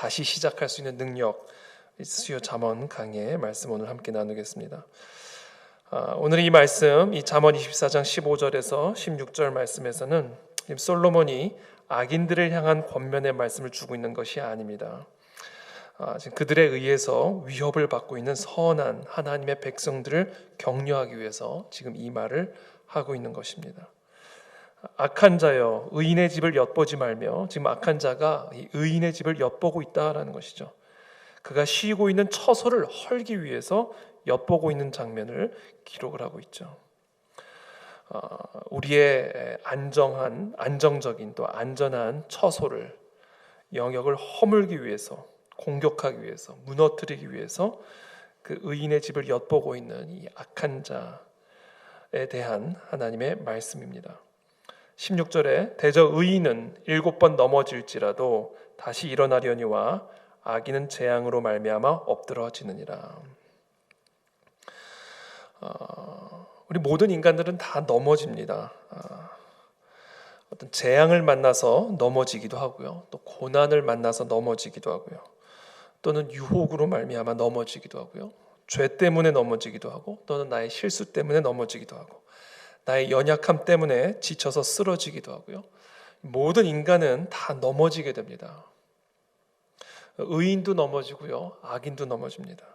다시 시작할 수 있는 능력, 수요 잠언 강의 말씀 오늘 함께 나누겠습니다. 오늘 이 말씀, 이 잠언 24장 15절에서 16절 말씀에서는 솔로몬이 악인들을 향한 권면의 말씀을 주고 있는 것이 아닙니다. 지금 그들에 의해서 위협을 받고 있는 선한 하나님의 백성들을 격려하기 위해서 지금 이 말을 하고 있는 것입니다. 악한 자여 의인의 집을 엿보지 말며, 지금 악한 자가 이 의인의 집을 엿보고 있다라는 것이죠. 그가 쉬고 있는 처소를 헐기 위해서 엿보고 있는 장면을 기록을 하고 있죠. 우리의 안정적인 또 안전한 처소를, 영역을 허물기 위해서, 공격하기 위해서, 무너뜨리기 위해서 그 의인의 집을 엿보고 있는 이 악한 자에 대한 하나님의 말씀입니다. 16절에 대저 의인은 7번 넘어질지라도 다시 일어나려니와 악인은 재앙으로 말미암아 엎드러지느니라. 우리 모든 인간들은 다 넘어집니다. 어떤 재앙을 만나서 넘어지기도 하고요, 또 고난을 만나서 넘어지기도 하고요, 또는 유혹으로 말미암아 넘어지기도 하고요, 죄 때문에 넘어지기도 하고, 또는 나의 실수 때문에 넘어지기도 하고, 나의 연약함 때문에 지쳐서 쓰러지기도 하고요. 모든 인간은 다 넘어지게 됩니다. 의인도 넘어지고요, 악인도 넘어집니다.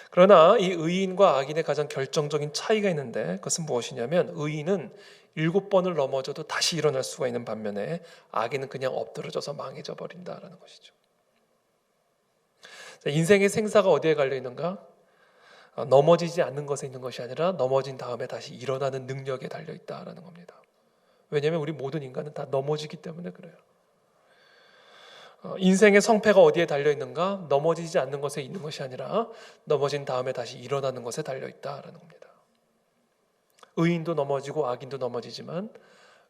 그러나 이 의인과 악인의 가장 결정적인 차이가 있는데, 그것은 무엇이냐면 의인은 7번을 넘어져도 다시 일어날 수가 있는 반면에 악인은 그냥 엎드러져서 망해져 버린다라는 것이죠. 인생의 생사가 어디에 갈려 있는가? 넘어지지 않는 것에 있는 것이 아니라 넘어진 다음에 다시 일어나는 능력에 달려 있다라는 겁니다. 왜냐하면 우리 모든 인간은 다 넘어지기 때문에 그래요. 인생의 성패가 어디에 달려 있는가? 넘어지지 않는 것에 있는 것이 아니라 넘어진 다음에 다시 일어나는 것에 달려 있다라는 겁니다. 의인도 넘어지고 악인도 넘어지지만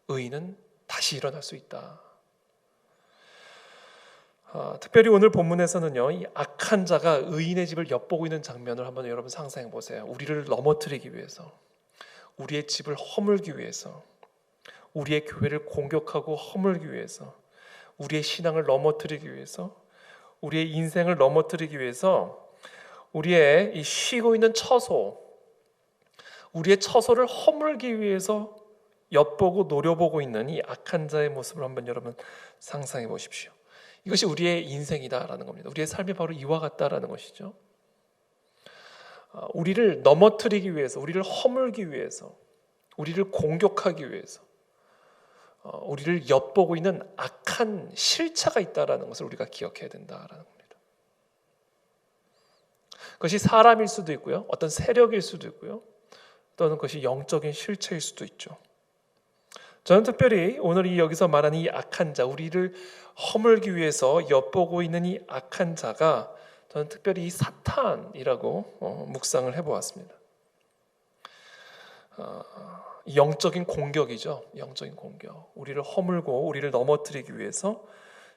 의인은 다시 일어날 수 있다. 특별히 오늘 본문에서는요, 이 악한 자가 의인의 집을 엿보고 있는 장면을 한번 여러분 상상해 보세요. 우리를 넘어뜨리기 위해서, 우리의 집을 허물기 위해서, 우리의 교회를 공격하고 허물기 위해서, 우리의 신앙을 넘어뜨리기 위해서, 우리의 인생을 넘어뜨리기 위해서 우리의 이 쉬고 있는 처소, 우리의 처소를 허물기 위해서 엿보고 노려보고 있는 이 악한 자의 모습을 한번 여러분 상상해 보십시오. 이것이 우리의 인생이다라는 겁니다. 우리의 삶이 바로 이와 같다라는 것이죠. 우리를 넘어뜨리기 위해서, 우리를 허물기 위해서, 우리를 공격하기 위해서 우리를 엿보고 있는 악한 실체가 있다라는 것을 우리가 기억해야 된다라는 겁니다. 그것이 사람일 수도 있고요, 어떤 세력일 수도 있고요, 또는 그것이 영적인 실체일 수도 있죠. 저는 특별히 오늘 여기서 말하는 이 악한 자, 우리를 허물기 위해서 엿보고 있는 이 악한 자가, 저는 특별히 이 사탄이라고 묵상을 해보았습니다. 영적인 공격이죠. 영적인 공격. 우리를 허물고 우리를 넘어뜨리기 위해서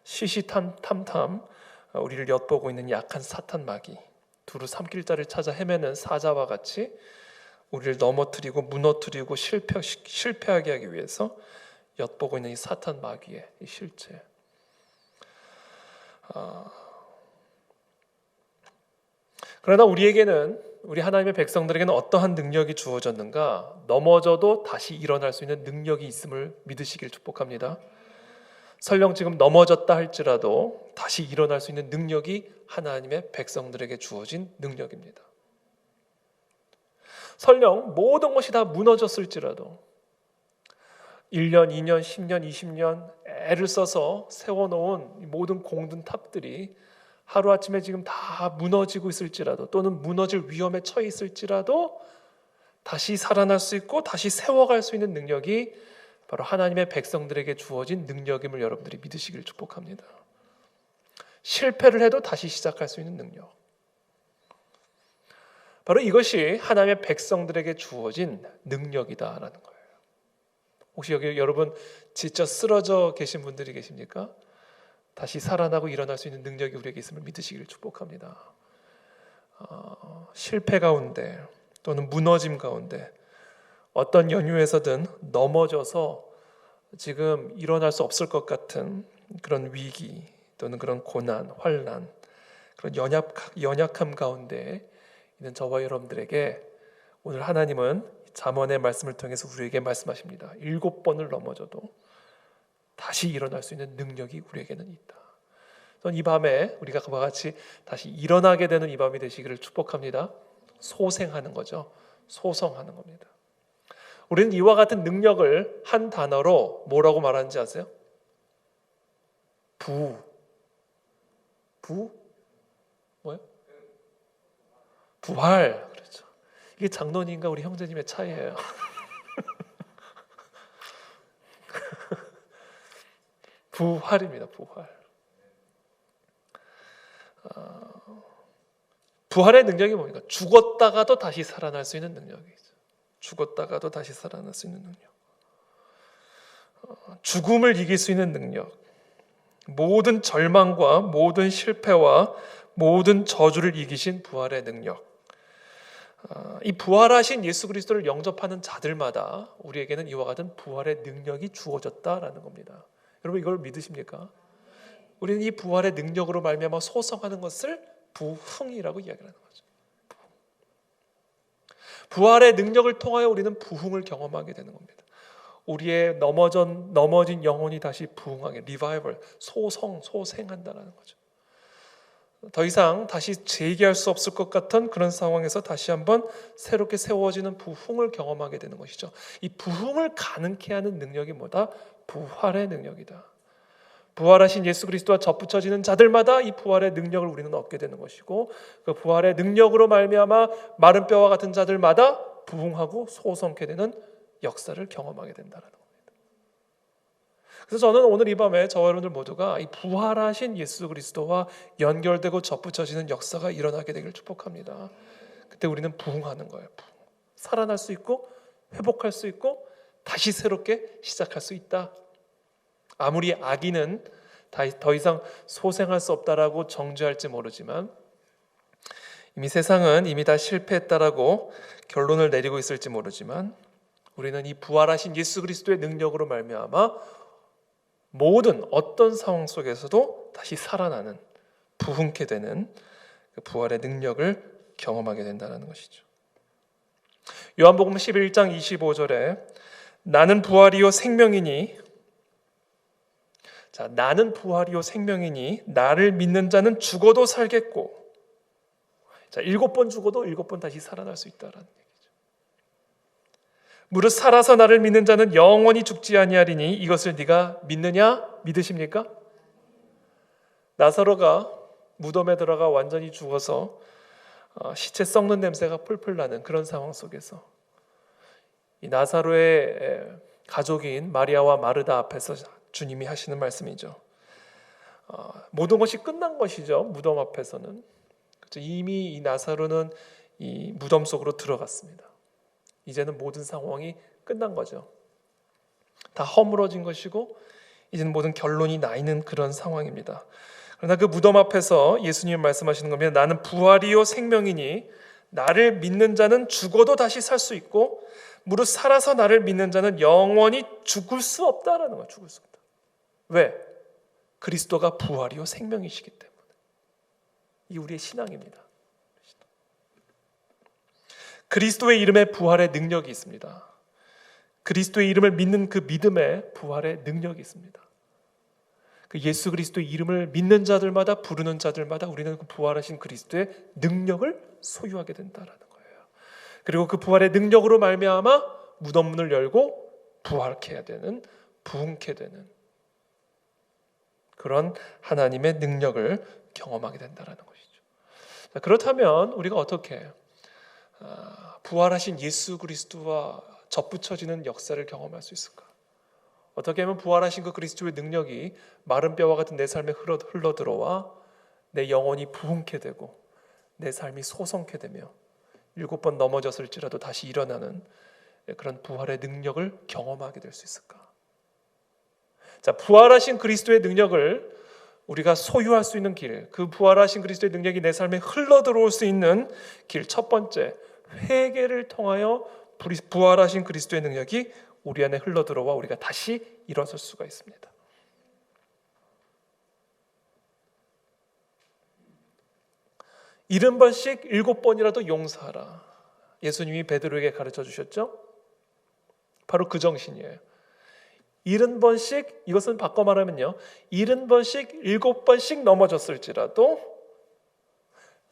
시시탐탐 우리를 엿보고 있는 이 악한 사탄 마귀, 두루 삼킬자를 찾아 헤매는 사자와 같이 우리를 넘어뜨리고 무너뜨리고 실패하게 하기 위해서 엿보고 있는 이 사탄 마귀의 이 실체. 그러나 우리 하나님의 백성들에게는 어떠한 능력이 주어졌는가? 넘어져도 다시 일어날 수 있는 능력이 있음을 믿으시길 축복합니다. 설령 지금 넘어졌다 할지라도 다시 일어날 수 있는 능력이 하나님의 백성들에게 주어진 능력입니다. 설령 모든 것이 다 무너졌을지라도 1년, 2년, 10년, 20년 애를 써서 세워놓은 모든 공든 탑들이 하루아침에 지금 다 무너지고 있을지라도, 또는 무너질 위험에 처해 있을지라도 다시 살아날 수 있고 다시 세워갈 수 있는 능력이 바로 하나님의 백성들에게 주어진 능력임을 여러분들이 믿으시길 축복합니다. 실패를 해도 다시 시작할 수 있는 능력, 바로 이것이 하나님의 백성들에게 주어진 능력이다라는 거예요. 혹시 여기 여러분 지쳐 쓰러져 계신 분들이 계십니까? 다시 살아나고 일어날 수 있는 능력이 우리에게 있음을 믿으시기를 축복합니다. 실패 가운데 또는 무너짐 가운데 어떤 연유에서든 넘어져서 지금 일어날 수 없을 것 같은 그런 위기, 또는 그런 고난, 환난, 그런 연약함 가운데 있는 저와 여러분들에게 오늘 하나님은 잠언의 말씀을 통해서 우리에게 말씀하십니다. 7번을 넘어져도 다시 일어날 수 있는 능력이 우리에게는 있다. 저는 이 밤에 우리가 그와 같이 다시 일어나게 되는 이 밤이 되시기를 축복합니다. 소생하는 거죠. 소성하는 겁니다. 우리는 이와 같은 능력을 한 단어로 뭐라고 말하는지 아세요? 뭐요? 부활. 그렇죠. 이게 장로님과 우리 형제님의 차이예요. 부활입니다. 부활. 부활의 능력이 뭡니까? 죽었다가도 다시 살아날 수 있는 능력이죠. 죽었다가도 다시 살아날 수 있는 능력. 죽음을 이길 수 있는 능력. 모든 절망과 모든 실패와 모든 저주를 이기신 부활의 능력. 이 부활하신 예수 그리스도를 영접하는 자들마다 우리에게는 이와 같은 부활의 능력이 주어졌다라는 겁니다. 여러분 이걸 믿으십니까? 우리는 이 부활의 능력으로 말미암아 소성하는 것을 부흥이라고 이야기하는 거죠. 부활의 능력을 통하여 우리는 부흥을 경험하게 되는 겁니다. 우리의 넘어진 영혼이 다시 부흥하게, 리바이벌, 소생한다는 거죠. 더 이상 다시 재기할 수 없을 것 같은 그런 상황에서 다시 한번 새롭게 세워지는 부흥을 경험하게 되는 것이죠. 이 부흥을 가능케 하는 능력이 뭐다? 부활의 능력이다. 부활하신 예수 그리스도와 접붙여지는 자들마다 이 부활의 능력을 우리는 얻게 되는 것이고, 그 부활의 능력으로 말미암아 마른 뼈와 같은 자들마다 부흥하고 소성케 되는 역사를 경험하게 된다는 겁니다. 그래서 저는 오늘 이 밤에 저와 여러분들 모두가 이 부활하신 예수 그리스도와 연결되고 접붙여지는 역사가 일어나게 되기를 축복합니다. 그때 우리는 부흥하는 거예요. 살아날 수 있고 회복할 수 있고 다시 새롭게 시작할 수 있다. 아무리 악인은 더 이상 소생할 수 없다라고 정죄할지 모르지만, 이미 세상은 이미 다 실패했다라고 결론을 내리고 있을지 모르지만, 우리는 이 부활하신 예수 그리스도의 능력으로 말미암아 모든 어떤 상황 속에서도 다시 살아나는, 부흥케 되는 그 부활의 능력을 경험하게 된다는 것이죠. 요한복음 11장 25절에 나는 부활이요 생명이니, 나는 부활이요 생명이니 나를 믿는 자는 죽어도 살겠고, 7번 죽어도 7번 다시 살아날 수 있다라는 얘기죠. 무릇 살아서 나를 믿는 자는 영원히 죽지 아니하리니 이것을 네가 믿느냐? 믿으십니까? 나사로가 무덤에 들어가 완전히 죽어서 시체 썩는 냄새가 풀풀 나는 그런 상황 속에서 이 나사로의 가족인 마리아와 마르다 앞에서 주님이 하시는 말씀이죠. 모든 것이 끝난 것이죠. 무덤 앞에서는. 이미 이 나사로는 이 무덤 속으로 들어갔습니다. 이제는 모든 상황이 끝난 거죠. 다 허물어진 것이고 이제는 모든 결론이 나 있는 그런 상황입니다. 그러나 그 무덤 앞에서 예수님이 말씀하시는 겁니다. 나는 부활이요 생명이니 나를 믿는 자는 죽어도 다시 살 수 있고 무릇 살아서 나를 믿는 자는 영원히 죽을 수 없다라는 거예요. 죽을 수 없다. 왜? 그리스도가 부활이요 생명이시기 때문에. 이 우리의 신앙입니다. 그리스도의 이름에 부활의 능력이 있습니다. 그리스도의 이름을 믿는 그 믿음에 부활의 능력이 있습니다. 그 예수 그리스도의 이름을 믿는 자들마다, 부르는 자들마다 우리는 그 부활하신 그리스도의 능력을 소유하게 된다라는 거예요. 그리고 그 부활의 능력으로 말미암아 무덤 문을 열고 부활케 해야 되는, 부흥케 되는 그런 하나님의 능력을 경험하게 된다라는 것이죠. 자, 그렇다면 우리가 어떻게 부활하신 예수 그리스도와 접붙여지는 역사를 경험할 수 있을까? 어떻게 하면 부활하신 그 그리스도의 능력이 마른 뼈와 같은 내 삶에 흘러들어와 내 영혼이 부흥케 되고 내 삶이 소성케 되며 7번 넘어졌을지라도 다시 일어나는 그런 부활의 능력을 경험하게 될 수 있을까? 자, 부활하신 그리스도의 능력을 우리가 소유할 수 있는 길, 그 부활하신 그리스도의 능력이 내 삶에 흘러들어올 수 있는 길, 첫 번째, 회개를 통하여 부활하신 그리스도의 능력이 우리 안에 흘러들어와 우리가 다시 일어설 수가 있습니다. 70번씩 7번이라도 용서하라. 예수님이 베드로에게 가르쳐 주셨죠? 바로 그 정신이에요. 70번씩, 이것은 바꿔 말하면요, 70번씩 7번씩 넘어졌을지라도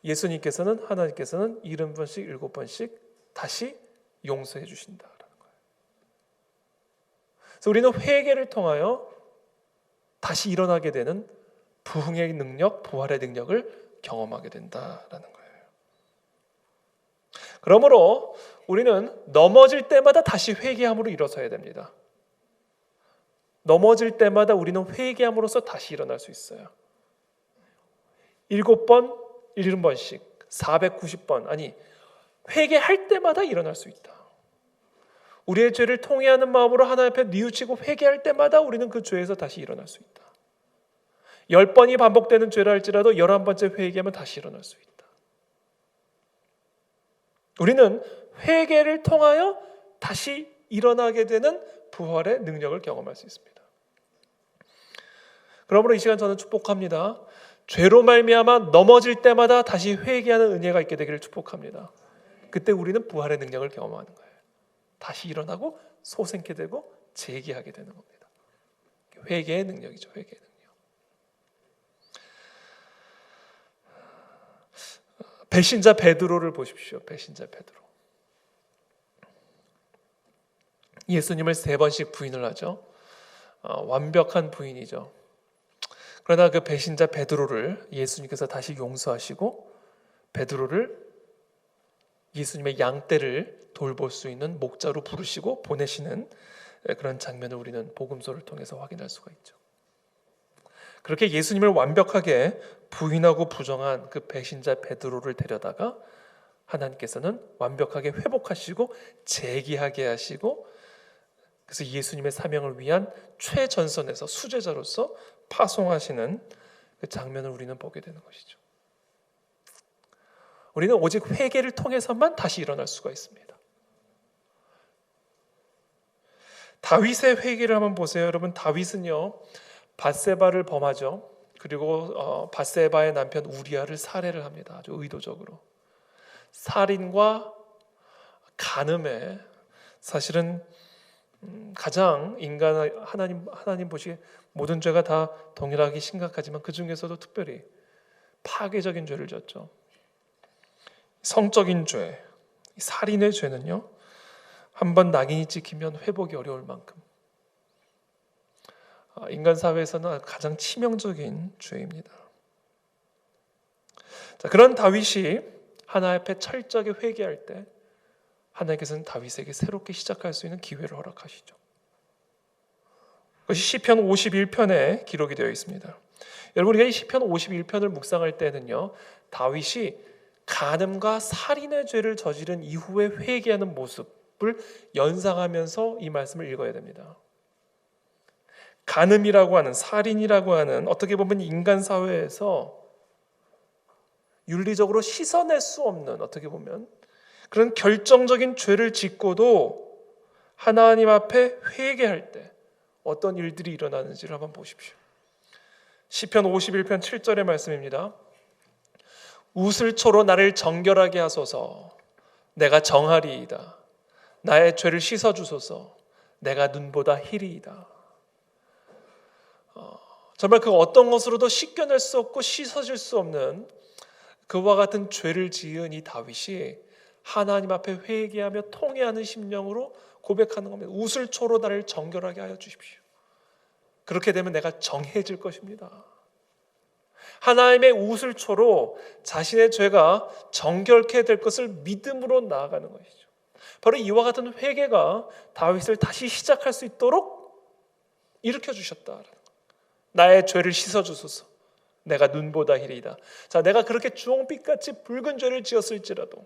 예수님께서는, 하나님께서는 70번씩 7번씩 다시 용서해 주신다라는 거예요. 그래서 우리는 회개를 통하여 다시 일어나게 되는 부흥의 능력, 부활의 능력을 경험하게 된다라는 거예요. 그러므로 우리는 넘어질 때마다 다시 회개함으로 일어서야 됩니다. 넘어질 때마다 우리는 회개함으로써 다시 일어날 수 있어요. 7번, 70번씩 490번, 아니 회개할 때마다 일어날 수 있다. 우리의 죄를 통회하는 마음으로 하나님 앞에 뉘우치고 회개할 때마다 우리는 그 죄에서 다시 일어날 수 있다. 10번이 반복되는 죄라 할지라도 11번째 회개하면 다시 일어날 수 있다. 우리는 회개를 통하여 다시 일어나게 되는 부활의 능력을 경험할 수 있습니다. 그러므로 이 시간 저는 축복합니다. 죄로 말미암아 넘어질 때마다 다시 회개하는 은혜가 있게 되기를 축복합니다. 그때 우리는 부활의 능력을 경험하는 거예요. 다시 일어나고 소생케 되고 재기하게 되는 겁니다. 회개의 능력이죠. 회개의 능력. 배신자 베드로를 보십시오. 배신자 베드로. 예수님을 3번씩 부인을 하죠. 완벽한 부인이죠. 그러나 그 배신자 베드로를 예수님께서 다시 용서하시고 베드로를 예수님의 양떼를 돌볼 수 있는 목자로 부르시고 보내시는 그런 장면을 우리는 복음서를 통해서 확인할 수가 있죠. 그렇게 예수님을 완벽하게 부인하고 부정한 그 배신자 베드로를 데려다가 하나님께서는 완벽하게 회복하시고 재기하게 하시고, 그래서 예수님의 사명을 위한 최전선에서 수제자로서 파송하시는 그 장면을 우리는 보게 되는 것이죠. 우리는 오직 회개를 통해서만 다시 일어날 수가 있습니다. 다윗의 회개를 한번 보세요. 여러분, 다윗은요 밧세바를 범하죠. 그리고 밧세바의 남편 우리아를 살해를 합니다. 아주 의도적으로. 살인과 간음에 사실은 가장 인간 하나님 보시기에 모든 죄가 다 동일하게 심각하지만 그 중에서도 특별히 파괴적인 죄를 졌죠. 성적인 죄, 살인의 죄는요 한번 낙인이 찍히면 회복이 어려울 만큼 인간 사회에서는 가장 치명적인 죄입니다. 자, 그런 다윗이 하나님 앞에 철저하게 회개할 때 하나님께서는 다윗에게 새롭게 시작할 수 있는 기회를 허락하시죠. 그것이 시편 51편에 기록이 되어 있습니다. 여러분, 우리가 이 시편 51편을 묵상할 때는요 다윗이 간음과 살인의 죄를 저지른 이후에 회개하는 모습을 연상하면서 이 말씀을 읽어야 됩니다. 간음이라고 하는, 살인이라고 하는, 어떻게 보면 인간 사회에서 윤리적으로 씻어낼 수 없는, 어떻게 보면 그런 결정적인 죄를 짓고도 하나님 앞에 회개할 때 어떤 일들이 일어나는지를 한번 보십시오. 시편 51편 7절의 말씀입니다. 우슬초로 나를 정결하게 하소서. 내가 정하리이다. 나의 죄를 씻어주소서. 내가 눈보다 희리이다. 정말 그 어떤 것으로도 씻겨낼 수 없고 씻어질 수 없는 그와 같은 죄를 지은 이 다윗이 하나님 앞에 회개하며 통회하는 심령으로 고백하는 겁니다. 우슬초로 나를 정결하게 하여 주십시오. 그렇게 되면 내가 정해질 것입니다. 하나님의 우슬초로 자신의 죄가 정결케 될 것을 믿음으로 나아가는 것이죠. 바로 이와 같은 회개가 다윗을 다시 시작할 수 있도록 일으켜 주셨다. 나의 죄를 씻어주소서. 내가 눈보다 희리이다. 자, 내가 그렇게 주홍빛같이 붉은 죄를 지었을지라도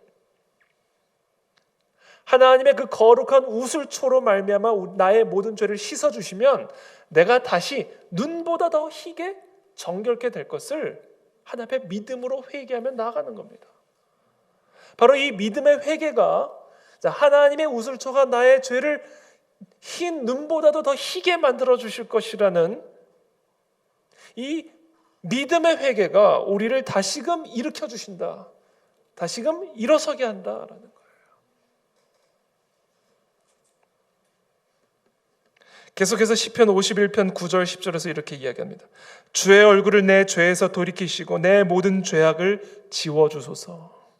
하나님의 그 거룩한 우슬초로 말미암아 나의 모든 죄를 씻어주시면 내가 다시 눈보다 더 희게 정결케 될 것을 하나님 앞에 믿음으로 회개하며 나아가는 겁니다. 바로 이 믿음의 회개가 하나님의 우슬초가 나의 죄를 흰 눈보다도 더 희게 만들어 주실 것이라는 이 믿음의 회개가 우리를 다시금 일으켜 주신다. 다시금 일어서게 한다라는 거예요. 계속해서 시편 51편 9절 10절에서 이렇게 이야기합니다. 주의 얼굴을 내 죄에서 돌이키시고 내 모든 죄악을 지워주소서.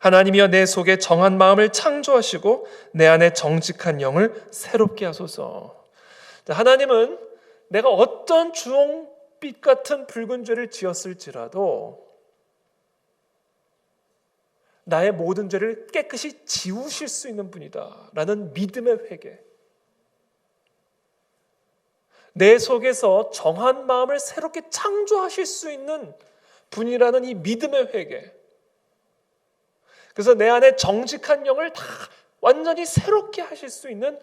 하나님이여 내 속에 정한 마음을 창조하시고 내 안에 정직한 영을 새롭게 하소서. 하나님은 내가 어떤 주홍빛 같은 붉은 죄를 지었을지라도 나의 모든 죄를 깨끗이 지우실 수 있는 분이다 라는 믿음의 회개, 내 속에서 정한 마음을 새롭게 창조하실 수 있는 분이라는 이 믿음의 회개, 그래서 내 안에 정직한 영을 다 완전히 새롭게 하실 수 있는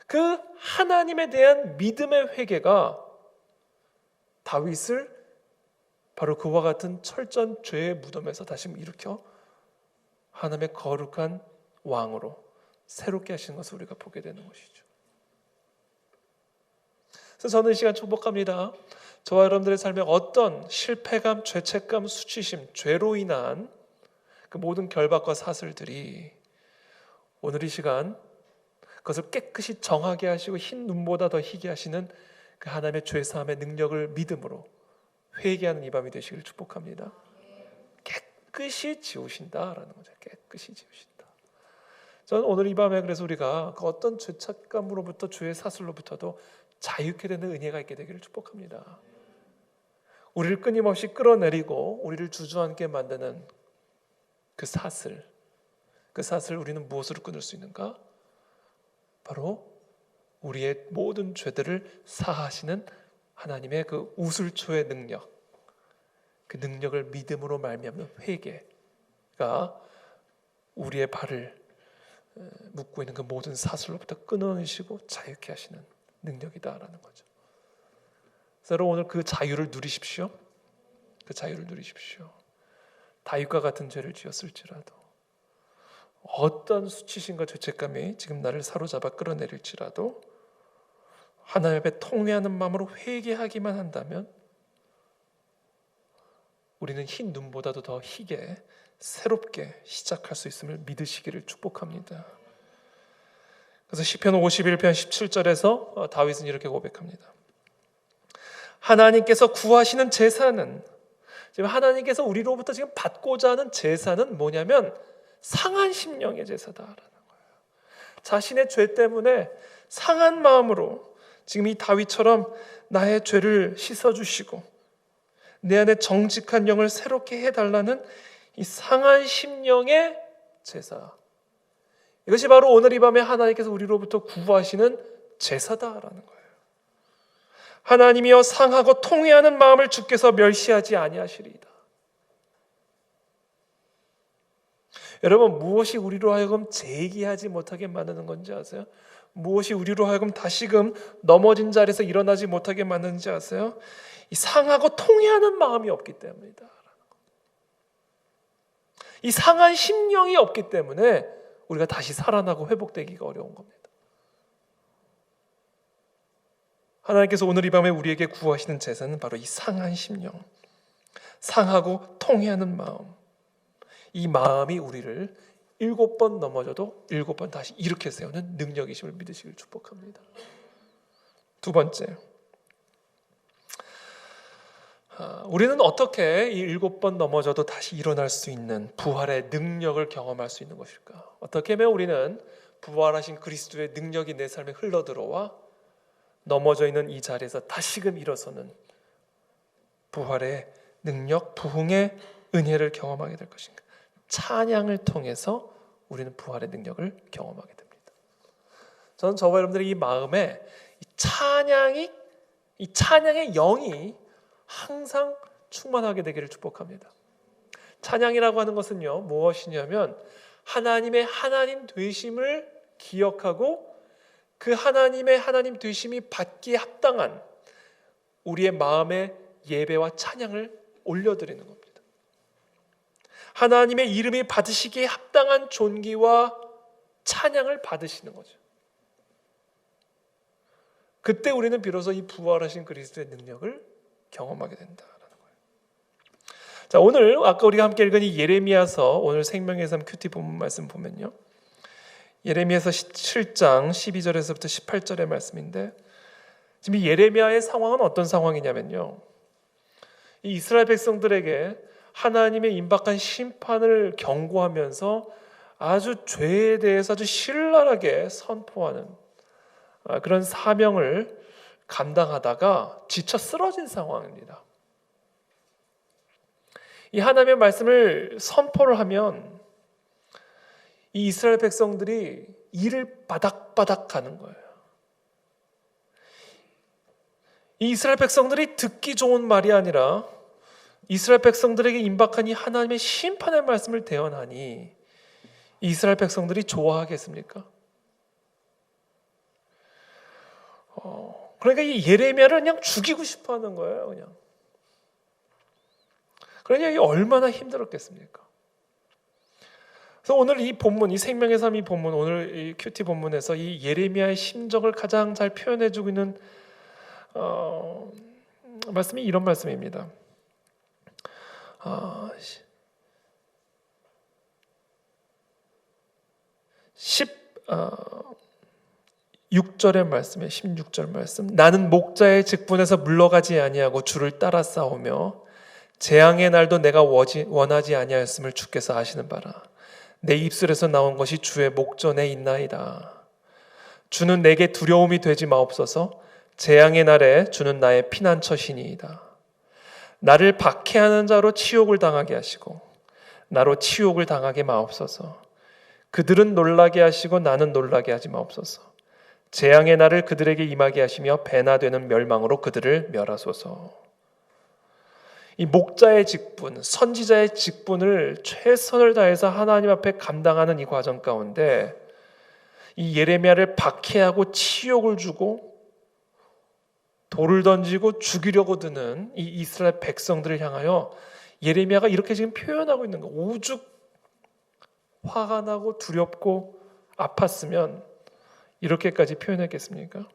그 하나님에 대한 믿음의 회개가 다윗을 바로 그와 같은 철저한 죄의 무덤에서 다시 일으켜 하나님의 거룩한 왕으로 새롭게 하시는 것을 우리가 보게 되는 것이죠. 그래서 저는 이 시간 축복합니다. 저와 여러분들의 삶에 어떤 실패감, 죄책감, 수치심, 죄로 인한 그 모든 결박과 사슬들이 오늘 이 시간 그것을 깨끗이 정하게 하시고 흰 눈보다 더 희게 하시는 그 하나님의 죄사함의 능력을 믿음으로 회개하는 이 밤이 되시기를 축복합니다. 깨끗이 지우신다라는 거죠. 깨끗이 지우신다. 저는 오늘 이 밤에 그래서 우리가 그 어떤 죄책감으로부터 죄의 사슬로부터도 자유케 되는 은혜가 있게 되기를 축복합니다. 우리를 끊임없이 끌어내리고 우리를 주저앉게 만드는 그 사슬 우리는 무엇으로 끊을 수 있는가? 바로 우리의 모든 죄들을 사하시는 하나님의 그 우슬초의 능력, 그 능력을 믿음으로 말미암는 회개가 우리의 발을 묶고 있는 그 모든 사슬로부터 끊어내시고 자유케 하시는 능력이다라는 거죠. 그래서 오늘 그 자유를 누리십시오. 그 자유를 누리십시오. 다윗과 같은 죄를 지었을지라도, 어떤 수치심과 죄책감이 지금 나를 사로잡아 끌어내릴지라도 하나님 앞에 통회하는 마음으로 회개하기만 한다면 우리는 흰 눈보다도 더 희게 새롭게 시작할 수 있음을 믿으시기를 축복합니다. 그래서 시편 51편 17절에서 다윗은 이렇게 고백합니다. 하나님께서 구하시는 제사는, 지금 하나님께서 우리로부터 지금 받고자 하는 제사는 뭐냐면 상한 심령의 제사다라는 거예요. 자신의 죄 때문에 상한 마음으로 지금 이 다윗처럼 나의 죄를 씻어주시고 내 안에 정직한 영을 새롭게 해달라는 이 상한 심령의 제사, 이것이 바로 오늘 이 밤에 하나님께서 우리로부터 구하시는 제사다라는 거예요. 하나님이여 상하고 통회하는 마음을 주께서 멸시하지 아니하시리이다. 여러분, 무엇이 우리로 하여금 재기하지 못하게 만드는 건지 아세요? 무엇이 우리로 하여금 다시금 넘어진 자리에서 일어나지 못하게 만드는지 아세요? 이 상하고 통회하는 마음이 없기 때문이다. 이 상한 심령이 없기 때문에 우리가 다시 살아나고 회복되기가 어려운 겁니다. 하나님께서 오늘 이 밤에 우리에게 구하시는 제사는 바로 이 상한 심령, 상하고 통회하는 마음, 이 마음이 우리를 7번 넘어져도 7번 다시 일으켜 세우는 능력이심을 믿으시길 축복합니다. 두 번째, 우리는 어떻게 이 7번 넘어져도 다시 일어날 수 있는 부활의 능력을 경험할 수 있는 것일까? 어떻게 하면 우리는 부활하신 그리스도의 능력이 내 삶에 흘러들어와 넘어져 있는 이 자리에서 다시금 일어서는 부활의 능력, 부흥의 은혜를 경험하게 될 것인가? 찬양을 통해서 우리는 부활의 능력을 경험하게 됩니다. 저는 저와 여러분들의 이 마음에 이 찬양의 영이 항상 충만하게 되기를 축복합니다. 찬양이라고 하는 것은요, 무엇이냐면 하나님의 하나님 되심을 기억하고 그 하나님의 하나님 되심이 받기에 합당한 우리의 마음의 예배와 찬양을 올려드리는 겁니다. 하나님의 이름이 받으시기에 합당한 존귀와 찬양을 받으시는 거죠. 그때 우리는 비로소 이 부활하신 그리스도의 능력을 경험하게 된다라는 거예요. 자, 오늘 아까 우리가 함께 읽은 이 예레미야서 오늘 생명의 삶 큐티 본문 말씀 보면요, 예레미야서 7장 12절에서부터 18절의 말씀인데, 지금 이 예레미야의 상황은 어떤 상황이냐면요, 이 이스라엘 백성들에게 하나님의 임박한 심판을 경고하면서 아주 죄에 대해서 아주 신랄하게 선포하는 그런 사명을 감당하다가 지쳐 쓰러진 상황입니다. 이 하나님의 말씀을 선포를 하면 이 이스라엘 백성들이 이를 바닥바닥 하는 거예요. 이 이스라엘 백성들이 듣기 좋은 말이 아니라 이스라엘 백성들에게 임박한 이 하나님의 심판의 말씀을 대언하니 이스라엘 백성들이 좋아하겠습니까? 그러니까 이 예레미야를 그냥 죽이고 싶어 하는 거예요, 그냥. 그러니 이게 얼마나 힘들었겠습니까? 그래서 오늘 이 본문, 이 생명의 삶 이 본문, 오늘 이 큐티 본문에서 이 예레미야의 심정을 가장 잘 표현해주고 있는 말씀이 이런 말씀입니다. 16절의 말씀에 16절 말씀. 나는 목자의 직분에서 물러가지 아니하고 주를 따라 싸우며 재앙의 날도 내가 원하지 아니하였음을 주께서 아시는 바라. 내 입술에서 나온 것이 주의 목전에 있나이다. 주는 내게 두려움이 되지 마옵소서. 재앙의 날에 주는 나의 피난처시니이다. 나를 박해하는 자로 치욕을 당하게 하시고 나로 치욕을 당하게 마옵소서. 그들은 놀라게 하시고 나는 놀라게 하지 마옵소서. 재앙의 날을 그들에게 임하게 하시며 배나 되는 멸망으로 그들을 멸하소서. 이 목자의 직분, 선지자의 직분을 최선을 다해서 하나님 앞에 감당하는 이 과정 가운데 이 예레미야를 박해하고 치욕을 주고 돌을 던지고 죽이려고 드는 이 이스라엘 백성들을 향하여 예레미야가 이렇게 지금 표현하고 있는 거, 오죽 화가 나고 두렵고 아팠으면 이렇게까지 표현했겠습니까?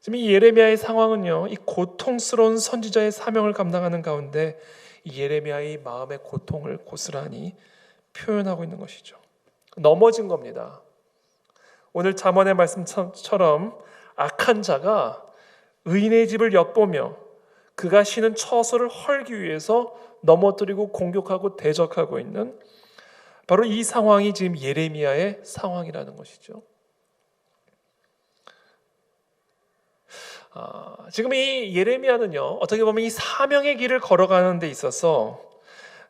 지금 이 예레미야의 상황은요, 이 고통스러운 선지자의 사명을 감당하는 가운데 이 예레미야의 마음의 고통을 고스란히 표현하고 있는 것이죠. 넘어진 겁니다. 오늘 잠언의 말씀처럼 악한 자가 의인의 집을 엿보며 그가 쉬는 처소를 헐기 위해서 넘어뜨리고 공격하고 대적하고 있는 바로 이 상황이 지금 예레미야의 상황이라는 것이죠. 지금 이 예레미야는요, 어떻게 보면 이 사명의 길을 걸어가는 데 있어서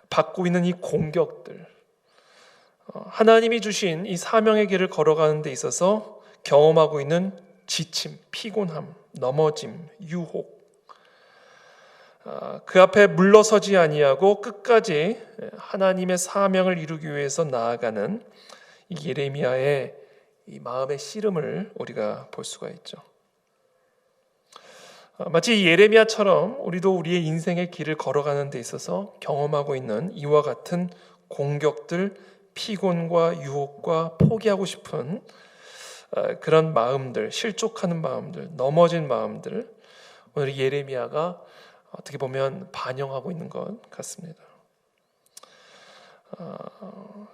받고 있는 이 공격들, 하나님이 주신 이 사명의 길을 걸어가는 데 있어서 경험하고 있는 지침, 피곤함, 넘어짐, 유혹, 그 앞에 물러서지 아니하고 끝까지 하나님의 사명을 이루기 위해서 나아가는 이 예레미야의 이 마음의 씨름을 우리가 볼 수가 있죠. 마치 예레미야처럼 우리도 우리의 인생의 길을 걸어가는 데 있어서 경험하고 있는 이와 같은 공격들, 피곤과 유혹과 포기하고 싶은 그런 마음들, 실족하는 마음들, 넘어진 마음들, 오늘 예레미야가 어떻게 보면 반영하고 있는 것 같습니다.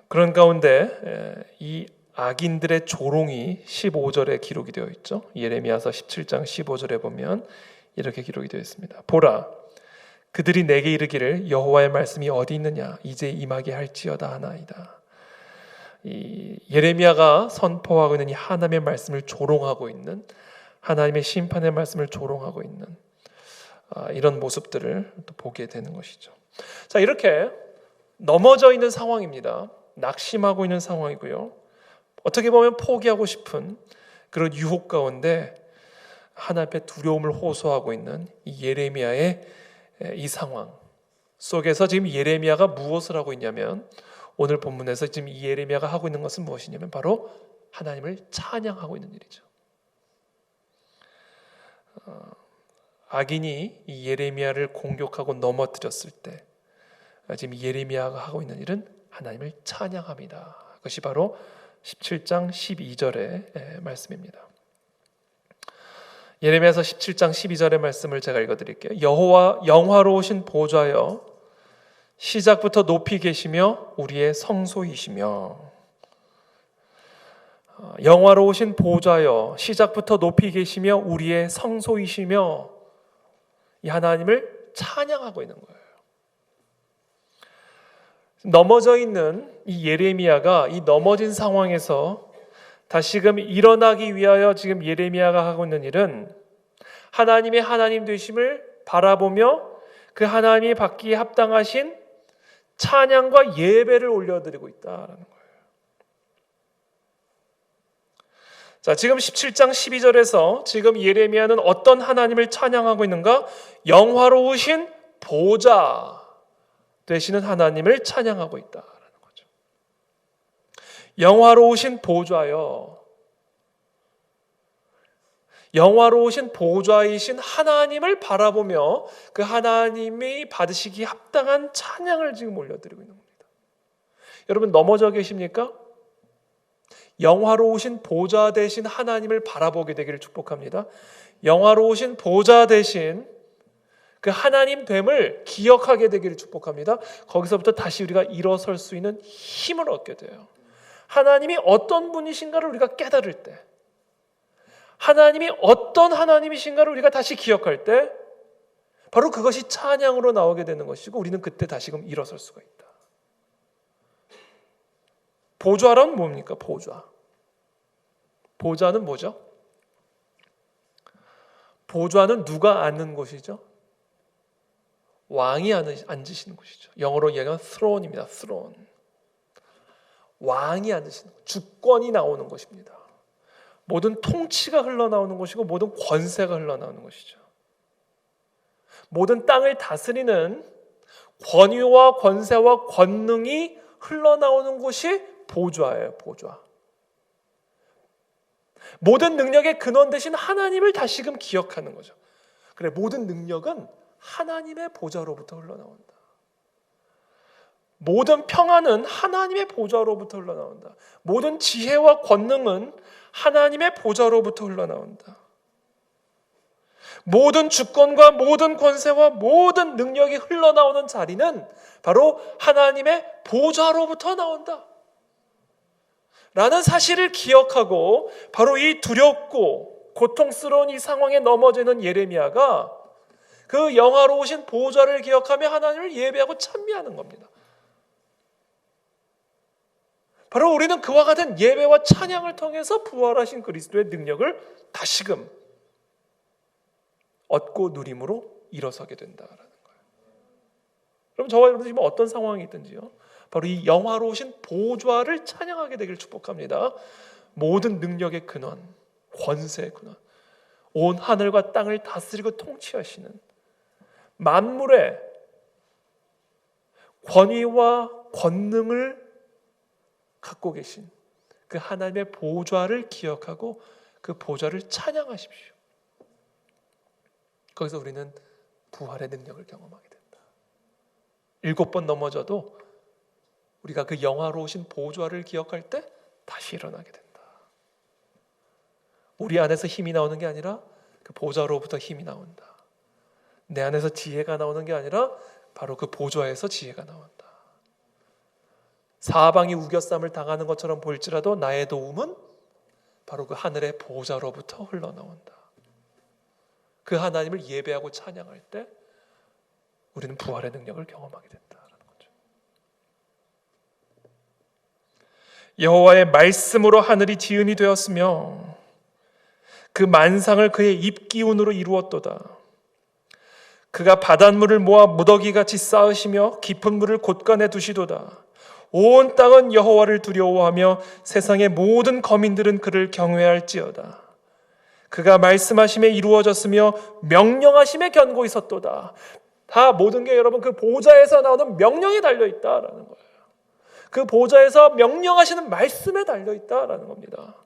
그런 가운데 이 악인들의 조롱이 15절에 기록이 되어 있죠. 예레미야서 17장 15절에 보면 이렇게 기록이 되어 있습니다. 보라, 그들이 내게 이르기를 여호와의 말씀이 어디 있느냐, 이제 임하게 할지어다 하나이다. 이 예레미야가 선포하고 있는 이 하나님의 말씀을 조롱하고 있는, 하나님의 심판의 말씀을 조롱하고 있는 이런 모습들을 또 보게 되는 것이죠. 자, 이렇게 넘어져 있는 상황입니다. 낙심하고 있는 상황이고요. 어떻게 보면 포기하고 싶은 그런 유혹 가운데 하나님 앞에 두려움을 호소하고 있는 이 예레미야의 이 상황 속에서 지금 예레미야가 무엇을 하고 있냐면, 오늘 본문에서 지금 이 예레미야가 하고 있는 것은 무엇이냐면 바로 하나님을 찬양하고 있는 일이죠. 악인이 이 예레미야를 공격하고 넘어뜨렸을 때 지금 예레미야가 하고 있는 일은 하나님을 찬양합니다. 그것이 바로 17장 12절의 말씀입니다. 예레미야서 17장 12절의 말씀을 제가 읽어드릴게요. 여호와 영화로우신 보좌여 시작부터 높이 계시며 우리의 성소이시며. 영화로우신 보좌여 시작부터 높이 계시며 우리의 성소이시며, 이 하나님을 찬양하고 있는 거예요. 넘어져 있는 이 예레미야가 이 넘어진 상황에서 다시금 일어나기 위하여 지금 예레미야가 하고 있는 일은 하나님의 하나님 되심을 바라보며 그 하나님이 받기에 합당하신 찬양과 예배를 올려드리고 있다라는 거예요. 자, 지금 17장 12절에서 지금 예레미야는 어떤 하나님을 찬양하고 있는가? 영화로우신 보좌 되시는 하나님을 찬양하고 있다라는 거죠. 영화로우신 보좌여, 영화로우신 보좌이신 하나님을 바라보며 그 하나님이 받으시기 합당한 찬양을 지금 올려드리고 있는 겁니다. 여러분 넘어져 계십니까? 영화로우신 보좌 되신 하나님을 바라보게 되기를 축복합니다. 영화로우신 보좌 되신 그 하나님 됨을 기억하게 되기를 축복합니다. 거기서부터 다시 우리가 일어설 수 있는 힘을 얻게 돼요. 하나님이 어떤 분이신가를 우리가 깨달을 때, 하나님이 어떤 하나님이신가를 우리가 다시 기억할 때 바로 그것이 찬양으로 나오게 되는 것이고, 우리는 그때 다시금 일어설 수가 있다. 보좌란 뭡니까? 보좌. 보좌는 뭐죠? 보좌는 누가 앉는 곳이죠? 왕이 앉으시는 곳이죠. 영어로 얘기하면 throne입니다. throne. 왕이 앉으시는 곳, 주권이 나오는 것입니다. 모든 통치가 흘러나오는 것이고 모든 권세가 흘러나오는 것이죠. 모든 땅을 다스리는 권위와 권세와 권능이 흘러나오는 곳이 보좌예요. 보좌. 모든 능력의 근원 되신 하나님을 다시금 기억하는 거죠. 그래, 모든 능력은 하나님의 보좌로부터 흘러나온다. 모든 평안은 하나님의 보좌로부터 흘러나온다. 모든 지혜와 권능은 하나님의 보좌로부터 흘러나온다. 모든 주권과 모든 권세와 모든 능력이 흘러나오는 자리는 바로 하나님의 보좌로부터 나온다 라는 사실을 기억하고, 바로 이 두렵고 고통스러운 이 상황에 넘어지는 예레미야가 그 영화로우신 보좌를 기억하며 하나님을 예배하고 찬미하는 겁니다. 바로 우리는 그와 같은 예배와 찬양을 통해서 부활하신 그리스도의 능력을 다시금 얻고 누림으로 일어서게 된다라는 거예요. 그럼 저와 여러분 지금 어떤 상황이 있든지요, 바로 이 영화로우신 보좌를 찬양하게 되길 축복합니다. 모든 능력의 근원, 권세의 근원, 온 하늘과 땅을 다스리고 통치하시는 만물의 권위와 권능을 갖고 계신 그 하나님의 보좌를 기억하고 그 보좌를 찬양하십시오. 거기서 우리는 부활의 능력을 경험하게 된다. 7번 넘어져도 우리가 그 영화로우신 보좌를 기억할 때 다시 일어나게 된다. 우리 안에서 힘이 나오는 게 아니라 그 보좌로부터 힘이 나온다. 내 안에서 지혜가 나오는 게 아니라 바로 그 보좌에서 지혜가 나온다. 사방이 우겨쌈을 당하는 것처럼 보일지라도 나의 도움은 바로 그 하늘의 보좌로부터 흘러나온다. 그 하나님을 예배하고 찬양할 때 우리는 부활의 능력을 경험하게 된다는 거죠. 여호와의 말씀으로 하늘이 지음이 되었으며 그 만상을 그의 입기운으로 이루었도다. 그가 바닷물을 모아 무더기같이 쌓으시며 깊은 물을 곳간에 두시도다. 온 땅은 여호와를 두려워하며 세상의 모든 거민들은 그를 경외할지어다. 그가 말씀하심에 이루어졌으며 명령하심에 견고 있었도다. 다 모든 게 여러분 그 보좌에서 나오는 명령이 달려있다라는 거예요. 그 보좌에서 명령하시는 말씀에 달려있다라는 겁니다.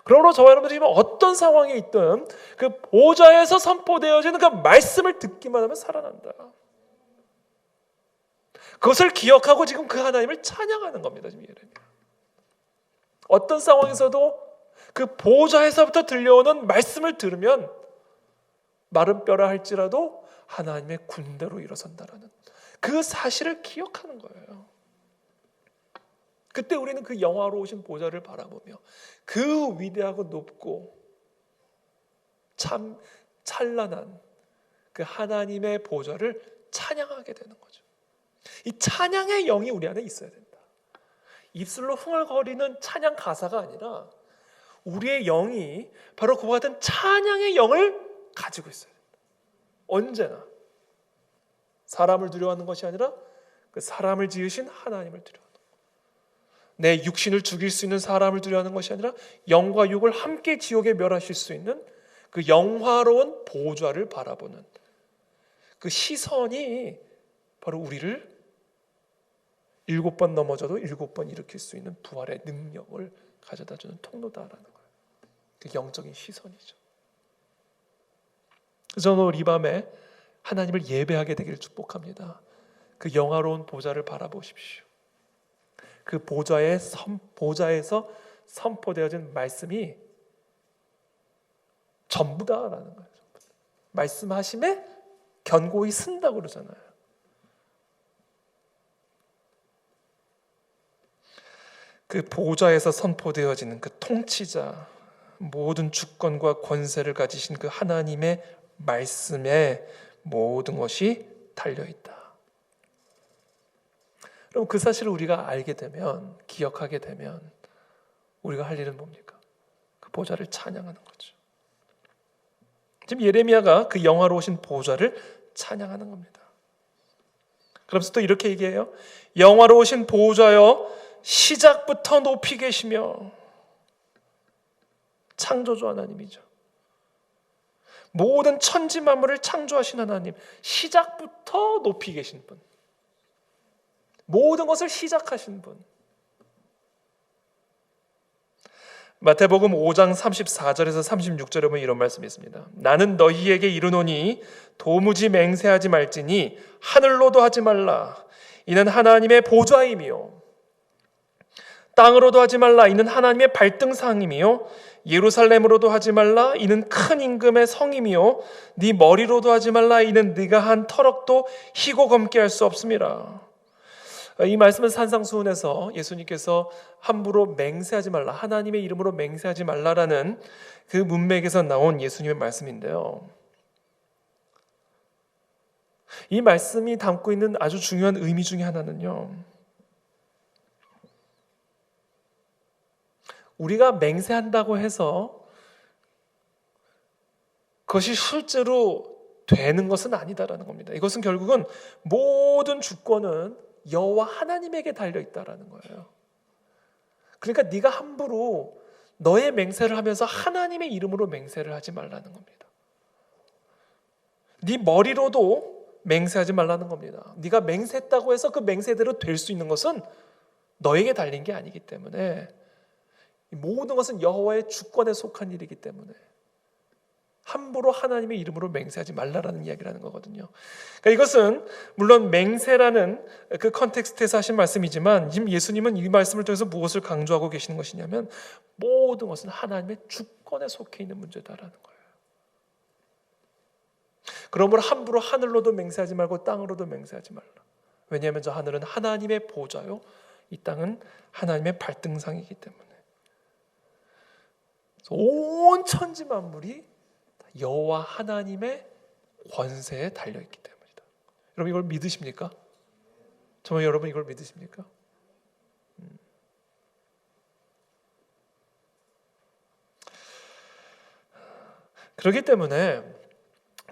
그러므로 저와 여러분들이 지금 어떤 상황에 있든 그 보좌에서 선포되어지는 그 말씀을 듣기만 하면 살아난다. 그것을 기억하고 지금 그 하나님을 찬양하는 겁니다. 지금 예레미야. 어떤 상황에서도 그 보좌에서부터 들려오는 말씀을 들으면 마른 뼈라 할지라도 하나님의 군대로 일어선다라는 그 사실을 기억하는 거예요. 그때 우리는 그 영화로우신 보좌를 바라보며 그 위대하고 높고 참 찬란한 그 하나님의 보좌를 찬양하게 되는 거죠. 이 찬양의 영이 우리 안에 있어야 된다. 입술로 흥얼거리는 찬양 가사가 아니라 우리의 영이 바로 그와 같은 찬양의 영을 가지고 있어야 된다. 언제나 사람을 두려워하는 것이 아니라 그 사람을 지으신 하나님을 두려워하는 것. 내 육신을 죽일 수 있는 사람을 두려워하는 것이 아니라 영과 육을 함께 지옥에 멸하실 수 있는 그 영화로운 보좌를 바라보는 그 시선이 바로 우리를 7번 넘어져도 7번 일으킬 수 있는 부활의 능력을 가져다주는 통로다라는 거예요. 그 영적인 시선이죠. 그래서 오늘 이 밤에 하나님을 예배하게 되기를 축복합니다. 그 영화로운 보좌를 바라보십시오. 그 보좌에서 선포되어진 말씀이 전부다라는 거예요. 말씀하심에 견고히 쓴다고 그러잖아요. 그 보좌에서 선포되어지는 그 통치자, 모든 주권과 권세를 가지신 그 하나님의 말씀에 모든 것이 달려있다. 그럼 그 사실을 우리가 알게 되면, 기억하게 되면 우리가 할 일은 뭡니까? 그 보좌를 찬양하는 거죠. 지금 예레미야가 그 영화로우신 보좌를 찬양하는 겁니다. 그러면서 또 이렇게 얘기해요. 영화로우신 보좌여 시작부터 높이 계시며, 창조주 하나님이죠. 모든 천지 만물을 창조하신 하나님, 시작부터 높이 계신 분, 모든 것을 시작하신 분. 마태복음 5장 34절에서 36절에 보면 이런 말씀이 있습니다. 나는 너희에게 이르노니 도무지 맹세하지 말지니 하늘로도 하지 말라 이는 하나님의 보좌임이요 땅으로도 하지 말라 이는 하나님의 발등상임이요 예루살렘으로도 하지 말라 이는 큰 임금의 성임이요 네 머리로도 하지 말라 이는 네가 한 터럭도 희고 검게 할 수 없음이라. 이 말씀은 산상수훈에서 예수님께서 함부로 맹세하지 말라, 하나님의 이름으로 맹세하지 말라라는 그 문맥에서 나온 예수님의 말씀인데요. 이 말씀이 담고 있는 아주 중요한 의미 중에 하나는요, 우리가 맹세한다고 해서 그것이 실제로 되는 것은 아니다라는 겁니다. 이것은 결국은 모든 주권은 여호와 하나님에게 달려있다라는 거예요. 그러니까 네가 함부로 너의 맹세를 하면서 하나님의 이름으로 맹세를 하지 말라는 겁니다. 네 머리로도 맹세하지 말라는 겁니다. 네가 맹세했다고 해서 그 맹세대로 될 수 있는 것은 너에게 달린 게 아니기 때문에, 모든 것은 여호와의 주권에 속한 일이기 때문에 함부로 하나님의 이름으로 맹세하지 말라라는 이야기를 하는 거거든요. 그러니까 이것은 물론 맹세라는 그 컨텍스트에서 하신 말씀이지만 지금 예수님은 이 말씀을 통해서 무엇을 강조하고 계시는 것이냐면 모든 것은 하나님의 주권에 속해 있는 문제다라는 거예요. 그러므로 함부로 하늘로도 맹세하지 말고 땅으로도 맹세하지 말라. 왜냐하면 저 하늘은 하나님의 보좌요, 이 땅은 하나님의 발등상이기 때문에. 온 천지 만물이 여호와 하나님의 권세에 달려있기 때문이다. 여러분 이걸 믿으십니까? 정말 여러분 이걸 믿으십니까? 그렇기 때문에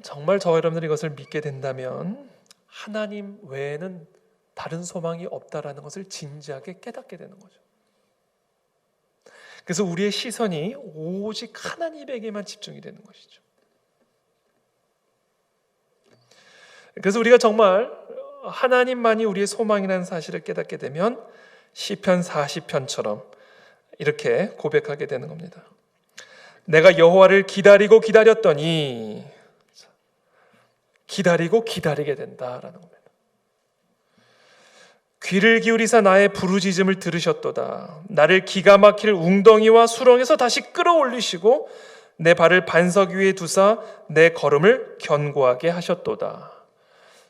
정말 저와 여러분들이 이것을 믿게 된다면 하나님 외에는 다른 소망이 없다라는 것을 진지하게 깨닫게 되는 거죠. 그래서 우리의 시선이 오직 하나님에게만 집중이 되는 것이죠. 그래서 우리가 정말 하나님만이 우리의 소망이라는 사실을 깨닫게 되면 시편 40편처럼 이렇게 고백하게 되는 겁니다. 내가 여호와를 기다리고 기다렸더니, 기다리고 기다리게 된다라는 겁니다. 귀를 기울이사 나의 부르짖음을 들으셨도다. 나를 기가 막힐 웅덩이와 수렁에서 다시 끌어올리시고 내 발을 반석 위에 두사 내 걸음을 견고하게 하셨도다.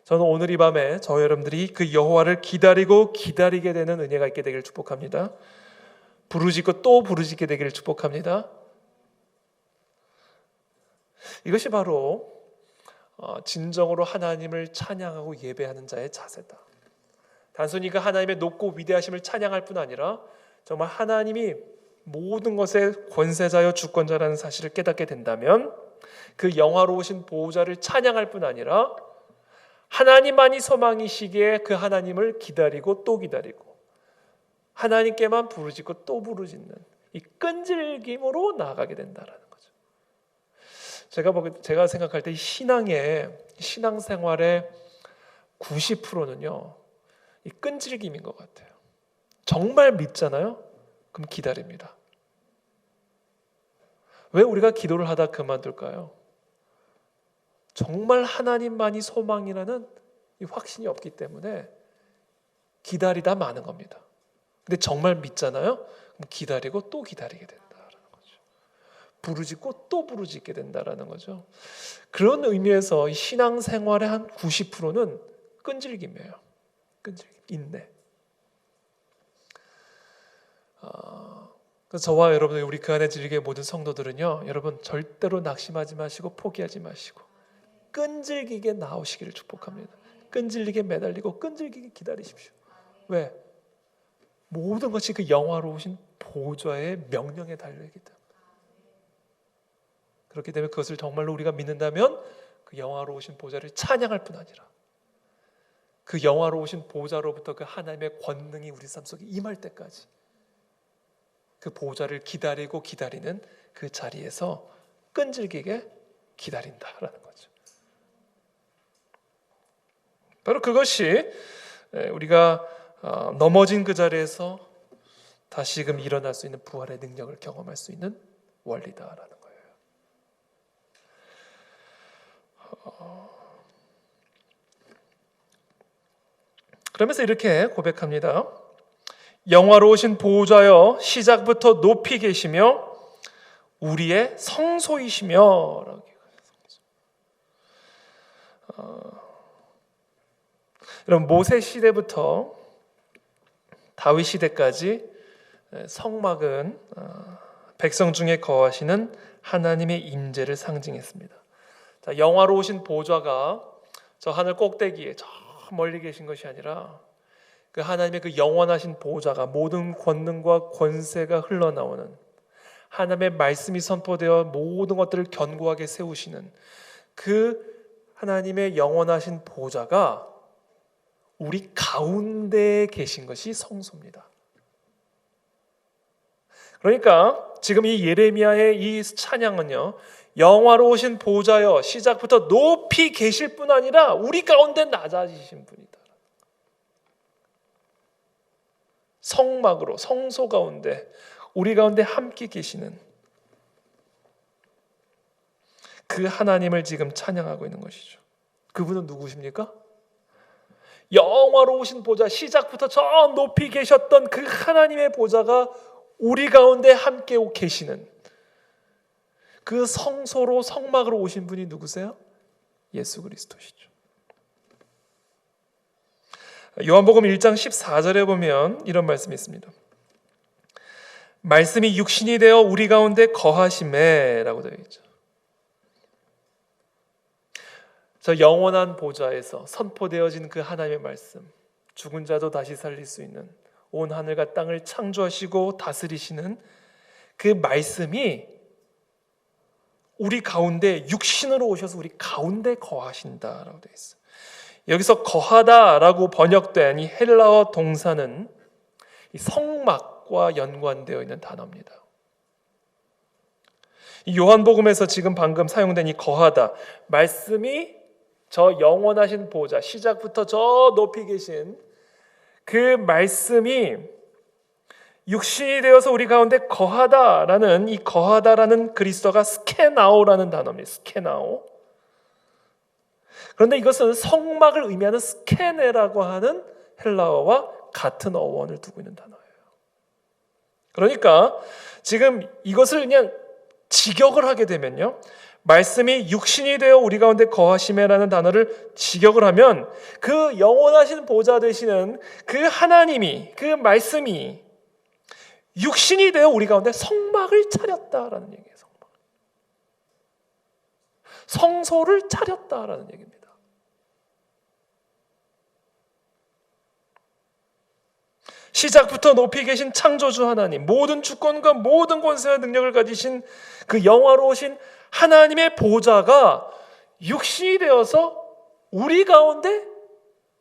저는 오늘 이 밤에 저 여러분들이 그 여호와를 기다리고 기다리게 되는 은혜가 있게 되기를 축복합니다. 부르짖고 또 부르짖게 되기를 축복합니다. 이것이 바로 진정으로 하나님을 찬양하고 예배하는 자의 자세다. 단순히 그 하나님의 높고 위대하심을 찬양할 뿐 아니라 정말 하나님이 모든 것의 권세자여 주권자라는 사실을 깨닫게 된다면 그 영화로우신 보호자를 찬양할 뿐 아니라 하나님만이 소망이시기에 그 하나님을 기다리고 또 기다리고 하나님께만 부르짖고 또 부르짖는 이 끈질김으로 나아가게 된다라는 거죠. 제가 생각할 때 신앙생활의 90%는요 이 끈질김인 것 같아요. 정말 믿잖아요? 그럼 기다립니다. 왜 우리가 기도를 하다 그만둘까요? 정말 하나님만이 소망이라는 이 확신이 없기 때문에 기다리다 마는 겁니다. 근데 정말 믿잖아요? 그럼 기다리고 또 기다리게 된다라는 거죠. 부르짖고 또 부르짖게 된다라는 거죠. 그런 의미에서 이 신앙생활의 한 90%는 끈질김이에요. 끈질김, 인내. 그래서 저와 여러분, 우리 그 안에 즐기의 모든 성도들은요, 여러분 절대로 낙심하지 마시고 포기하지 마시고 끈질기게 나오시기를 축복합니다. 끈질기게 매달리고 끈질기게 기다리십시오. 왜? 모든 것이 그 영화로우신 보좌의 명령에 달려있기 때문에. 그렇기 때문에 그것을 정말로 우리가 믿는다면 그 영화로우신 보좌를 찬양할 뿐 아니라 그 영화로우신 보좌로부터 그 하나님의 권능이 우리 삶 속에 임할 때까지 그 보좌를 기다리고 기다리는 그 자리에서 끈질기게 기다린다라는 거죠. 바로 그것이 우리가 넘어진 그 자리에서 다시금 일어날 수 있는 부활의 능력을 경험할 수 있는 원리다라는 거예요. 그러면서 이렇게 고백합니다. 영화로우신 보호자여 시작부터 높이 계시며 우리의 성소이시며. 여러분 모세 시대부터 다윗 시대까지 성막은 백성 중에 거하시는 하나님의 임재를 상징했습니다. 자, 영화로우신 보좌가 저 하늘 꼭대기에 저 멀리 계신 것이 아니라 그 하나님의 그 영원하신 보호자가 모든 권능과 권세가 흘러나오는 하나님의 말씀이 선포되어 모든 것들을 견고하게 세우시는 그 하나님의 영원하신 보호자가 우리 가운데에 계신 것이 성소입니다. 그러니까 지금 이 예레미야의 이 찬양은요, 영화로우신 보호자여 시작부터 높이 계실 뿐 아니라 우리 가운데 낮아지신 분이다. 성막으로 성소 가운데 우리 가운데 함께 계시는 그 하나님을 지금 찬양하고 있는 것이죠. 그분은 누구십니까? 영화로우신 보좌, 시작부터 저 높이 계셨던 그 하나님의 보좌가 우리 가운데 함께 계시는 그 성소로 성막으로 오신 분이 누구세요? 예수 그리스도시죠. 요한복음 1장 14절에 보면 이런 말씀이 있습니다. 말씀이 육신이 되어 우리 가운데 거하심에 라고 되어 있죠. 저 영원한 보좌에서 선포되어진 그 하나님의 말씀, 죽은 자도 다시 살릴 수 있는 온 하늘과 땅을 창조하시고 다스리시는 그 말씀이 우리 가운데 육신으로 오셔서 우리 가운데 거하신다라고 되어 있어요. 여기서 거하다라고 번역된 이 헬라어 동사는 이 성막과 연관되어 있는 단어입니다. 이 요한복음에서 지금 방금 사용된 이 거하다, 말씀이 저 영원하신 보호자, 시작부터 저 높이 계신 그 말씀이 육신이 되어서 우리 가운데 거하다라는 이 거하다라는 그리스어가 스케나오라는 단어입니다. 스케나오. 그런데 이것은 성막을 의미하는 스케네라고 하는 헬라어와 같은 어원을 두고 있는 단어예요. 그러니까 지금 이것을 그냥 직역을 하게 되면요, 말씀이 육신이 되어 우리 가운데 거하심에라는 단어를 직역을 하면 그 영원하신 보좌 되시는 그 하나님이, 그 말씀이 육신이 되어 우리 가운데 성막을 차렸다라는 얘기예요. 성소를 차렸다라는 얘기입니다. 시작부터 높이 계신 창조주 하나님, 모든 주권과 모든 권세와 능력을 가지신 그 영화로우신 하나님의 보좌가 육신이 되어서 우리 가운데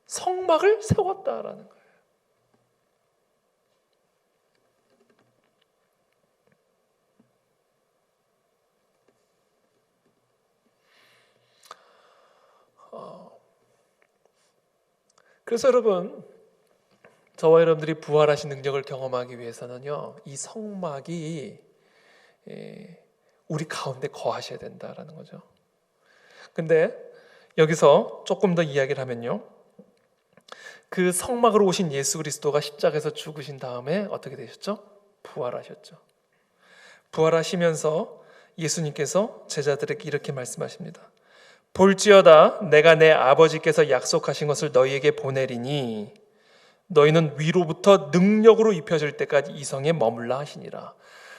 성막을 세웠다라는 거예요. 그래서 여러분, 저와 여러분들이 부활하신 능력을 경험하기 위해서는요, 이 성막이 우리 가운데 거하셔야 된다라는 거죠. 근데 여기서 조금 더 이야기를 하면요, 그 성막으로 오신 예수 그리스도가 십자가에서 죽으신 다음에 어떻게 되셨죠? 부활하셨죠. 부활하시면서 예수님께서 제자들에게 이렇게 말씀하십니다. 볼지어다 내가 내 아버지께서 약속하신 것을 너희에게 보내리니 너희는 위로부터 능력으로 입혀질 때까지 이 성에 머물라 하시니라.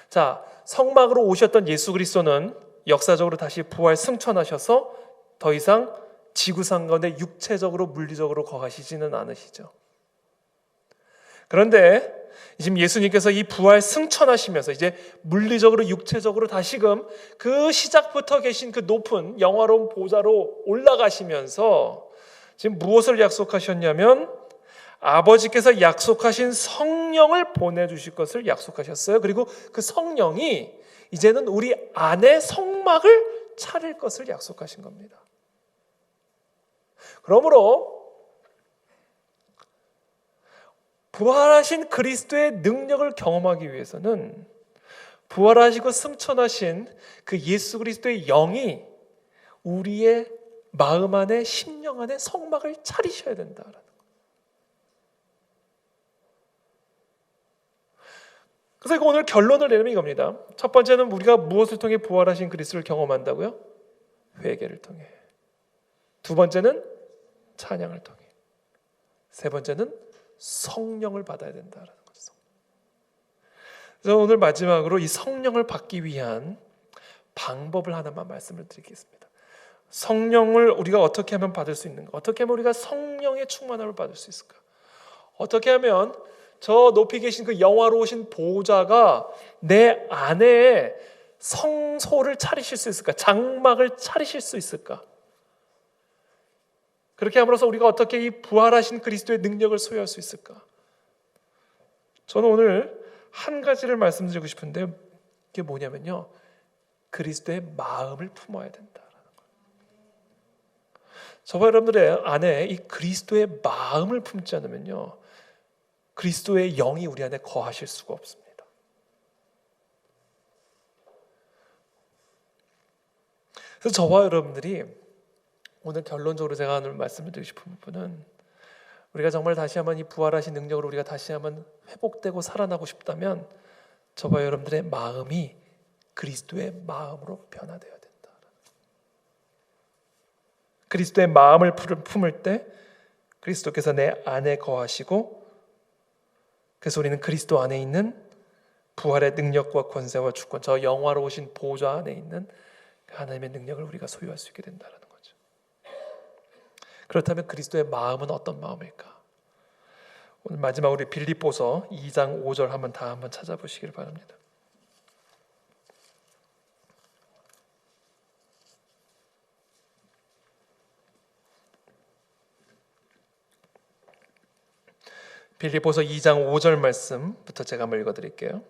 자, 성막으로 오셨던 예수 그리스도는 역사적으로 다시 부활 승천하셔서 더 이상 지구상 가운데 육체적으로 물리적으로 거하시지는 않으시죠. 그런데 지금 예수님께서 이 부활 승천하시면서 이제 물리적으로 육체적으로 다시금 그 시작부터 계신 그 높은 영화로운 보좌로 올라가시면서 지금 무엇을 약속하셨냐면 아버지께서 약속하신 성령을 보내주실 것을 약속하셨어요. 그리고 그 성령이 이제는 우리 안에 성막을 차릴 것을 약속하신 겁니다. 그러므로 부활하신 그리스도의 능력을 경험하기 위해서는 부활하시고 승천하신 그 예수 그리스도의 영이 우리의 마음 안에, 심령 안에 성막을 차리셔야 된다라는 거예요. 그래서 이거 오늘 결론을 내리면 이겁니다. 첫 번째는 우리가 무엇을 통해 부활하신 그리스도를 경험한다고요? 회개를 통해. 두 번째는 찬양을 통해. 세 번째는 성령을 받아야 된다는 거죠. 그래서 오늘 마지막으로 이 성령을 받기 위한 방법을 하나만 말씀을 드리겠습니다. 성령을 우리가 어떻게 하면 받을 수 있는가? 어떻게 하면 우리가 성령의 충만함을 받을 수 있을까? 어떻게 하면 저 높이 계신 그 영화로우신 보좌가 내 안에 성소를 차리실 수 있을까? 장막을 차리실 수 있을까? 그렇게 함으로써 우리가 어떻게 이 부활하신 그리스도의 능력을 소유할 수 있을까? 저는 오늘 한 가지를 말씀드리고 싶은데 그게 뭐냐면요, 그리스도의 마음을 품어야 된다라는 거예요. 저와 여러분들의 안에 이 그리스도의 마음을 품지 않으면요, 그리스도의 영이 우리 안에 거하실 수가 없습니다. 그래서 저와 여러분들이 오늘 결론적으로 제가 오늘 말씀을 드리고 싶은 부분은, 우리가 정말 다시 한번 이 부활하신 능력으로 우리가 다시 한번 회복되고 살아나고 싶다면 저와 여러분들의 마음이 그리스도의 마음으로 변화되어야 된다. 그리스도의 마음을 품을 때 그리스도께서 내 안에 거하시고, 그래서 우리는 그리스도 안에 있는 부활의 능력과 권세와 주권, 저 영화로우신 보좌 안에 있는 하나님의 능력을 우리가 소유할 수 있게 된다는 거죠. 그렇다면 그리스도의 마음은 어떤 마음일까? 오늘 마지막으로 우리 빌립보서 2장 5절 한번 찾아보시길 바랍니다. 빌립보서 2장 5절 말씀부터 제가 한번 읽어드릴게요.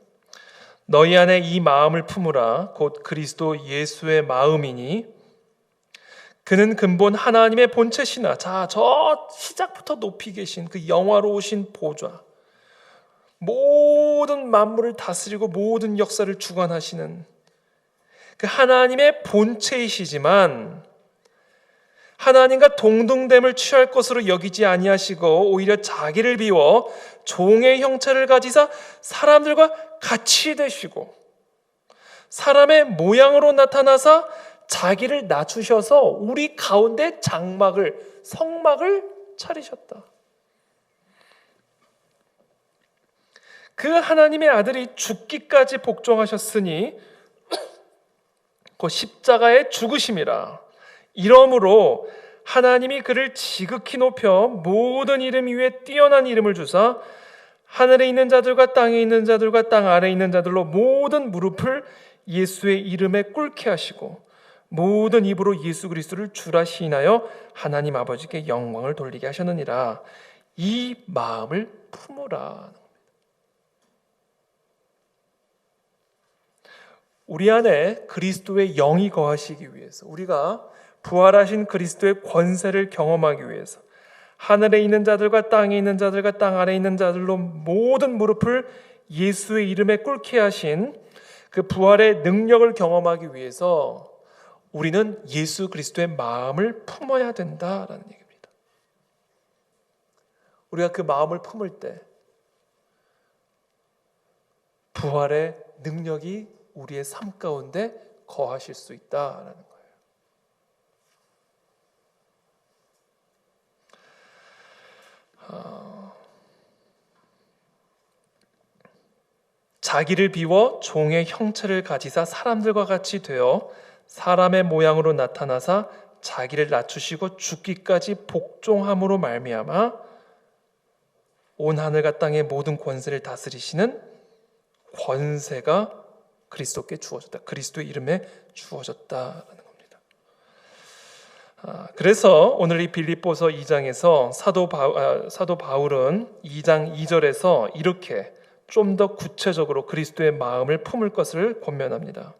너희 안에 이 마음을 품으라. 곧 그리스도 예수의 마음이니 그는 근본 하나님의 본체시나. 자, 저 시작부터 높이 계신 그 영화로우신 보좌, 모든 만물을 다스리고 모든 역사를 주관하시는 그 하나님의 본체이시지만 하나님과 동등됨을 취할 것으로 여기지 아니하시고 오히려 자기를 비워 종의 형체를 가지사 사람들과 같이 되시고 사람의 모양으로 나타나사 자기를 낮추셔서 우리 가운데 장막을, 성막을 차리셨다. 그 하나님의 아들이 죽기까지 복종하셨으니 그 십자가의 죽으심이라. 이러므로 하나님이 그를 지극히 높여 모든 이름 위에 뛰어난 이름을 주사 하늘에 있는 자들과 땅에 있는 자들과 땅 아래에 있는 자들로 모든 무릎을 예수의 이름에 꿇게 하시고 모든 입으로 예수 그리스도를 주라 시인하여 하나님 아버지께 영광을 돌리게 하셨느니라. 이 마음을 품으라. 우리 안에 그리스도의 영이 거하시기 위해서, 우리가 부활하신 그리스도의 권세를 경험하기 위해서 하늘에 있는 자들과 땅에 있는 자들과 땅 아래에 있는 자들로 모든 무릎을 예수의 이름에 꿇게 하신 그 부활의 능력을 경험하기 위해서 우리는 예수 그리스도의 마음을 품어야 된다라는 얘기입니다. 우리가 그 마음을 품을 때 부활의 능력이 우리의 삶 가운데 거하실 수 있다라는 거예요. 자기를 비워 종의 형체를 가지사 사람들과 같이 되어 사람의 모양으로 나타나사 자기를 낮추시고 죽기까지 복종함으로 말미암아 온 하늘과 땅의 모든 권세를 다스리시는 권세가 그리스도께 주어졌다. 그리스도의 이름에 주어졌다라는 겁니다. 그래서 오늘 이 빌립보서 2장에서 사도 바울은 2장 2절에서 이렇게 좀 더 구체적으로 그리스도의 마음을 품을 것을 권면합니다.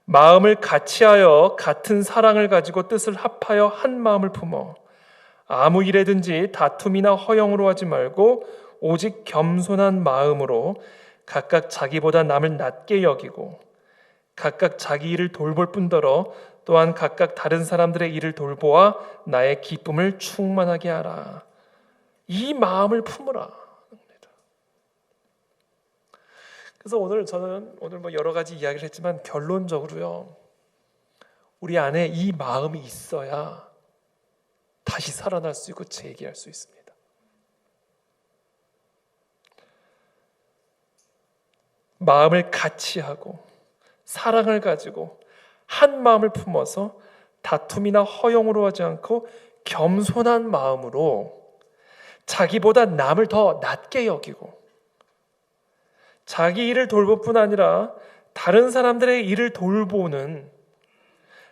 마음을 같이하여 같은 사랑을 가지고 뜻을 합하여 한 마음을 품어 아무 일에든지 다툼이나 허영으로 하지 말고 오직 겸손한 마음으로 각각 자기보다 남을 낮게 여기고 각각 자기 일을 돌볼 뿐더러 또한 각각 다른 사람들의 일을 돌보아 나의 기쁨을 충만하게 하라. 이 마음을 품으라. 그래서 저는 오늘 여러 가지 이야기를 했지만 결론적으로요, 우리 안에 이 마음이 있어야 다시 살아날 수 있고 재기할 수 있습니다. 마음을 같이 하고 사랑을 가지고 한 마음을 품어서 다툼이나 허용으로 하지 않고 겸손한 마음으로 자기보다 남을 더 낮게 여기고 자기 일을 돌볼 뿐 아니라 다른 사람들의 일을 돌보는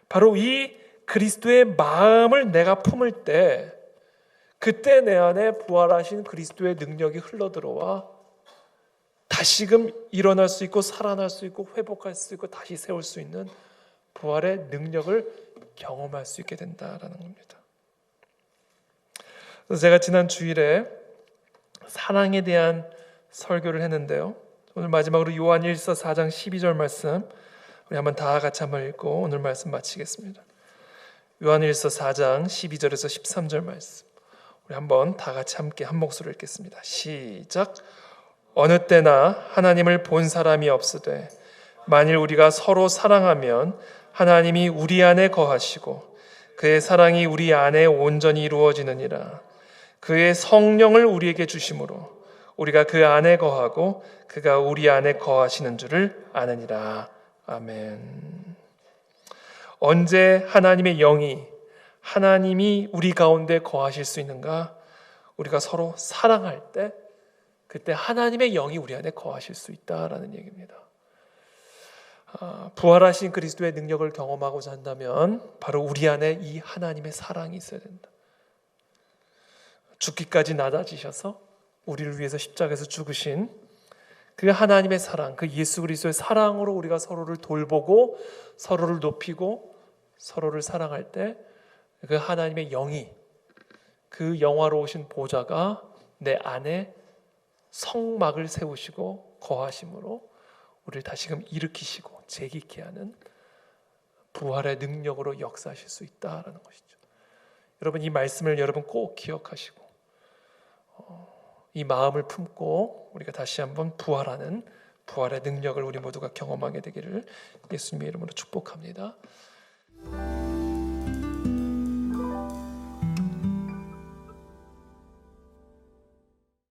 바로 이 그리스도의 마음을 내가 품을 때 그때 내 안에 부활하신 그리스도의 능력이 흘러들어와 다시금 일어날 수 있고 살아날 수 있고 회복할 수 있고 다시 세울 수 있는 부활의 능력을 경험할 수 있게 된다라는 겁니다. 그래서 제가 지난 주일에 사랑에 대한 설교를 했는데요. 오늘 마지막으로 요한일서 4장 12절 말씀 우리 한번 다 같이 한번 읽고 오늘 말씀 마치겠습니다. 요한일서 4장 12절에서 13절 말씀 우리 한번 다 같이 함께 한 목소리로 읽겠습니다. 시작. 어느 때나 하나님을 본 사람이 없으되 만일 우리가 서로 사랑하면 하나님이 우리 안에 거하시고 그의 사랑이 우리 안에 온전히 이루어지느니라. 그의 성령을 우리에게 주심으로 우리가 그 안에 거하고 그가 우리 안에 거하시는 줄을 아느니라. 아멘. 언제 하나님의 영이 하나님이 우리 가운데 거하실 수 있는가? 우리가 서로 사랑할 때 그때 하나님의 영이 우리 안에 거하실 수 있다라는 얘기입니다. 부활하신 그리스도의 능력을 경험하고자 한다면 바로 우리 안에 이 하나님의 사랑이 있어야 된다. 죽기까지 낮아지셔서 우리를 위해서 십자가에서 죽으신 그 하나님의 사랑, 그 예수 그리스도의 사랑으로 우리가 서로를 돌보고 서로를 높이고 서로를 사랑할 때 그 하나님의 영이 그 영화로우신 보좌가 내 안에 성막을 세우시고 거하심으로 우리를 다시금 일으키시고 재기케 하는 부활의 능력으로 역사하실 수 있다라는 것이죠. 여러분 이 말씀을 여러분 꼭 기억하시고 이 마음을 품고 우리가 다시 한번 부활하는 부활의 능력을 우리 모두가 경험하게 되기를 예수님의 이름으로 축복합니다.